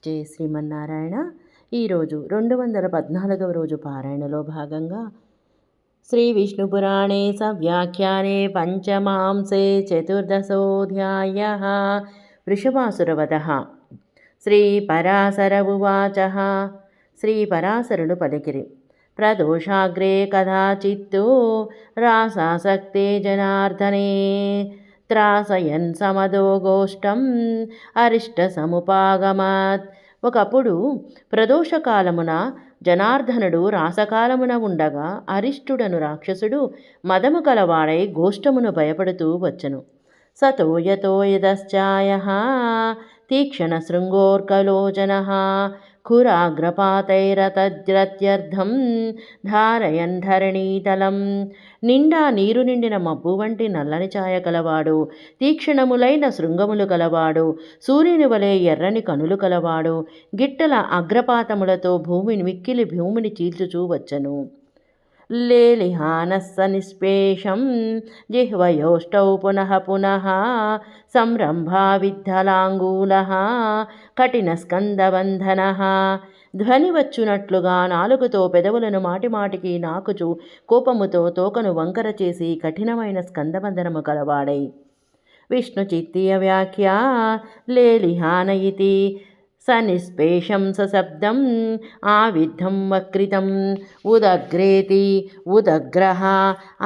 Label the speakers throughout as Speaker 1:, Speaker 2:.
Speaker 1: జై శ్రీమన్నారాయణ. ఈరోజు 214వ రోజు పారాయణలో భాగంగా శ్రీ విష్ణుపురాణే సవ్యాఖ్యానే పంచమాంసే చతుర్దశోऽధ్యాయ వృషభాసురవధః. శ్రీ పరాశర ఉవాచ. శ్రీ పరాశరుడు పలికిరి. ప్రదోషాగ్రే కదాచిత్తు రాసాసక్తే జనార్దనే త్రాసయన్ సమదో గోష్టం అరిష్ట సముపాగమత్. ఒకప్పుడు ప్రదోషకాలమున జనార్దనుడు రాసకాలమున ఉండగా అరిష్టుడను రాక్షసుడు మదము కలవాడై గోష్టమును భయపడుతూ వచ్చెను. సతో యతో యదశ్చాయః తీక్షణ శృంగోర్కలోచనః ఖురాగ్రపాతైరతద్రత్యర్థం ధారయన్ ధరణీతలం. నిండా నీరు నిండిన మబ్బు వంటి నల్లని ఛాయ కలవాడు, తీక్షణములైన శృంగములు కలవాడు, సూర్యుని వలె ఎర్రని కనులు కలవాడు, గిట్టల అగ్రపాతములతో మిక్కిలి భూమిని చీల్చుచూ వచ్చెను. లేలిహానస్స నిష్పేషం జిహ్వయోష్టౌ పునః పునః సంరంభా విద్ధలాంగూలః కఠినస్కందబంధనః. ధ్వని వచ్చునట్లుగా నాలుగుతో పెదవులను మాటిమాటికి నాకుచు కోపముతో తోకను వంకర చేసి కఠినమైన స్కందబంధనము కలవాడై. విష్ణుచిత్తీయ వ్యాఖ్య లేలిహాన ఇతి సనిష్పేషం సశబ్దం ఆవిద్ధం వక్రితం ఉదగ్రేతి ఉదగ్రహ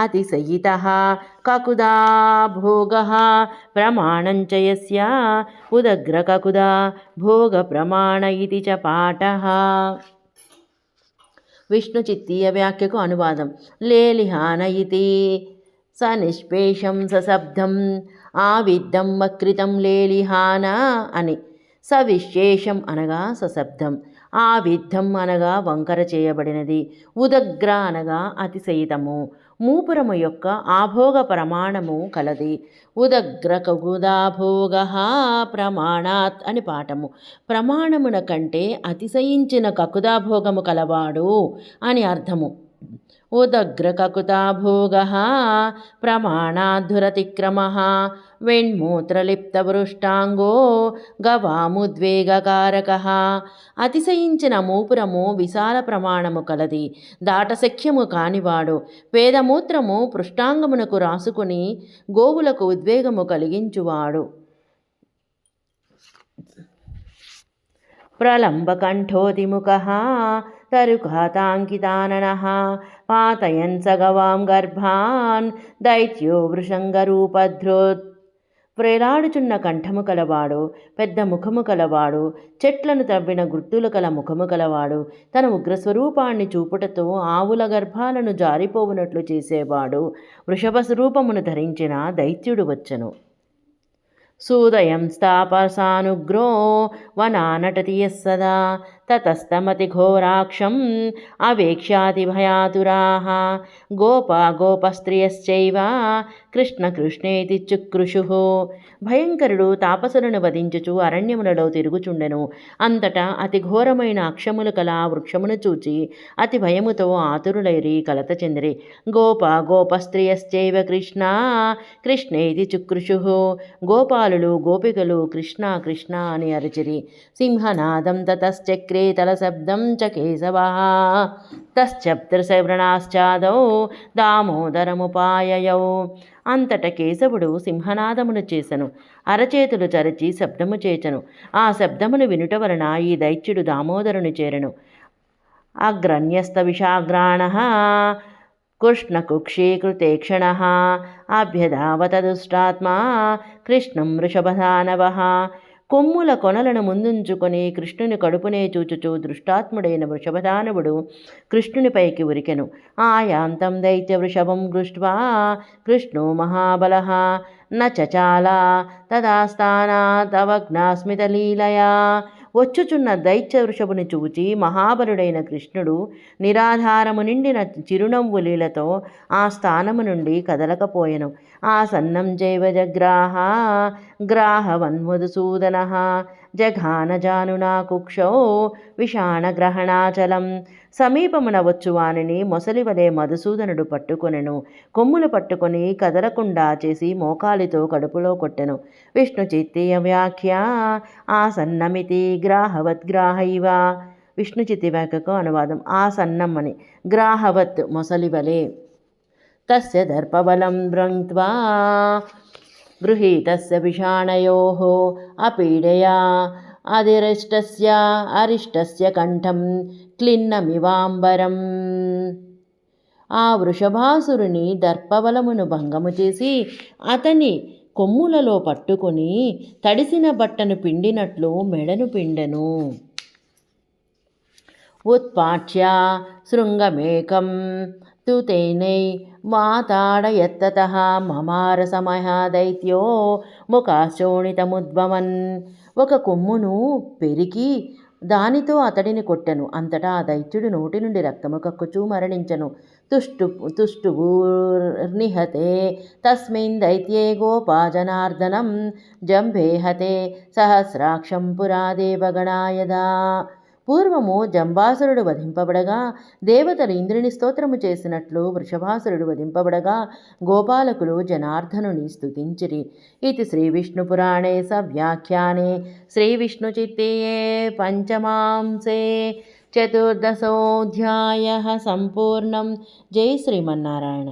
Speaker 1: అతిశయితః కకుదా భోగః ప్రమాణం చ యస్య ఉదగ్ర కకుదా భోగ ప్రమాణ ఇతి చ పాఠః. విష్ణుచిత్తీయ వ్యాఖ్యకు అనువాదం. లేలిహాన ఇతి సనిష్పేషం సశబ్దం ఆవిద్ధం వక్రితం లేలిహాన అని. సవిశేషం అనగా సశబ్దం, ఆవిద్ధం అనగా వంకర చేయబడినది, ఉదగ్ర అనగా అతిశయితము, మూపురము యొక్క ఆభోగ ప్రమాణము కలది. ఉదగ్ర కగుదాభోగ ప్రమాణాత్ అని పాఠము. ప్రమాణమున కంటే అతిశయించిన కకుదాభోగము కలవాడు అని అర్థము. ఉదగ్ర కకుతాభోగ ప్రమాణాద్ధురతిక్రమ వెణ్మూత్రలిప్తవృష్టాంగో గవాముద్వేగకారక. అతిశయించిన మూపురము విశాల ప్రమాణము కలది, దాటశక్యము కానివాడు. వేదమూత్రము పృష్టాంగమునకు రాసుకుని గోవులకు ఉద్వేగము కలిగించువాడు. ప్రలంబకంఠోతిముఖః తరుఖాతాంకితాననః పాతయన్ సగవాం గర్భాన్ దైత్యో వృషంగరూపధృత్. వ్రేలాడుచున్న కంఠము కలవాడు, పెద్ద ముఖము కలవాడు, చెట్లను తవ్విన గుర్తులు కల ముఖము కలవాడు, తన ఉగ్రస్వరూపాన్ని చూపుటతో ఆవుల గర్భాలను జారిపోవునట్లు చేసేవాడు వృషభ స్వరూపమును ధరించిన దైత్యుడు వచ్చెను. సూదయం స్థాపసానుగ్రో వనానటతి యస్సదా తతస్తమతిఘోరాక్షం అవేక్ష్యాతి భయాతురాః గోపా గోపస్త్రియశ్చైవ కృష్ణ కృష్ణేతి చుక్రుషుః. భయంకరుడు తాపసులను వధించుచు అరణ్యములలో తిరుగుచుండెను. అంతటా అతి ఘోరమైన అక్షములు కల వృక్షమును చూచి అతి భయముతో ఆతురులైరి కలత చెందిరి. గోపా గోపస్త్రియశ్చైవ కృష్ణ కృష్ణేతి చుక్రుషుః. గోపాలులు గోపికలు కృష్ణ కృష్ణ అని అరిచిరి. సింహనాదం తతశ్చక్రే తలశబ్దం చ కేశవః తశ్చప్త్రశవ్రణాశ్చాదౌ దామోదరముపాయయౌ. అంతట కేశవుడు సింహనాదమును చేసెను, అరచేతులు చరచి శబ్దము చేచెను. ఆ శబ్దమును వినుట వలన ఈ దైత్యుడు దామోదరుని చేరెను. అగ్రన్యస్త విషాగ్రాణః కృష్ణకుక్షీకృతే క్షణః అభ్యధావత దుష్టాత్మా కృష్ణం వృషభదానవః. కొమ్ముల కొనలను ముందుంచుకొని కృష్ణుని కడుపునే చూచుచూ దృష్టాత్ముడైన వృషభదానవుడు కృష్ణునిపైకి ఉరికెను. ఆయాంతం దైత్య వృషభం దృష్ట్వా కృష్ణో మహాబలః న చచాల తదాస్థానాదవజ్ఞాస్మితలీలయా. వచ్చుచున్న దైత్య వృషభుని చూచి మహాబలుడైన కృష్ణుడు నిరాధారము నిండిన చిరునవ్వులీలతో ఆ స్థానము నుండి కదలకపోయెను. ఆసన్నం చైవ జగ్రాహ గ్రాహవన్మధుసూదనః జఘానజానునా కుక్షౌ విషాణగ్రహణాచలం. సమీపమున వచ్చు వానిని మొసలివలే మధుసూదనుడు పట్టుకొనెను. కొమ్ములు పట్టుకొని కదలకుండా చేసి మోకాలితో కడుపులో కొట్టెను. విష్ణు చిత్తీయ వ్యాఖ్య ఆసన్నమితి గ్రాహవద్గ్రాహైవ. విష్ణు చిత్తి వ్యాఖ్యకు అనువాదం ఆసన్నం అని, గ్రాహవత్ మొసలివలే. తస్య దర్పబలం భృంక్త్వా గృహీతస్య విషాణయోః అపీడయా అరిష్టస్య కంఠం క్లిన్నమివాంబరం. ఆ వృషభాసురుని దర్పబలమును భంగము చేసి అతని కొమ్ములలో పట్టుకొని తడిసిన బట్టను పిండినట్లు మెడను పిండెను. ఉత్పాట్య శృంగమేకం తు తేనై వాతాడయత్తతః మమార సమయ దైత్యో ముఖాశోణితముద్భవన్. ఒక కొమ్మును పెరికి దానితో అతడిని కొట్టెను. అంతటా ఆ దైత్యుడు నోటి నుండి రక్తము కక్కుచూ మరణించెను. తుష్టుభూర్నిహతే తస్మిన్ దైత్యే గోపా జనార్దనం జంభే హతే సహస్రాక్షం పురా దేవగణాయదా. పూర్వము జంబాసురుడు వధింపబడగా దేవతలు ఇంద్రుని స్తోత్రము చేసినట్లు వృషభాసురుడు వధింపబడగా గోపాలకులు జనార్దనుని స్తుతించిరి. ఇది శ్రీవిష్ణుపురాణే సవ్యాఖ్యానే శ్రీవిష్ణుచిత్తీయే పంచమాంసే చతుర్దశోऽధ్యాయः సంపూర్ణం. జై శ్రీమన్నారాయణ.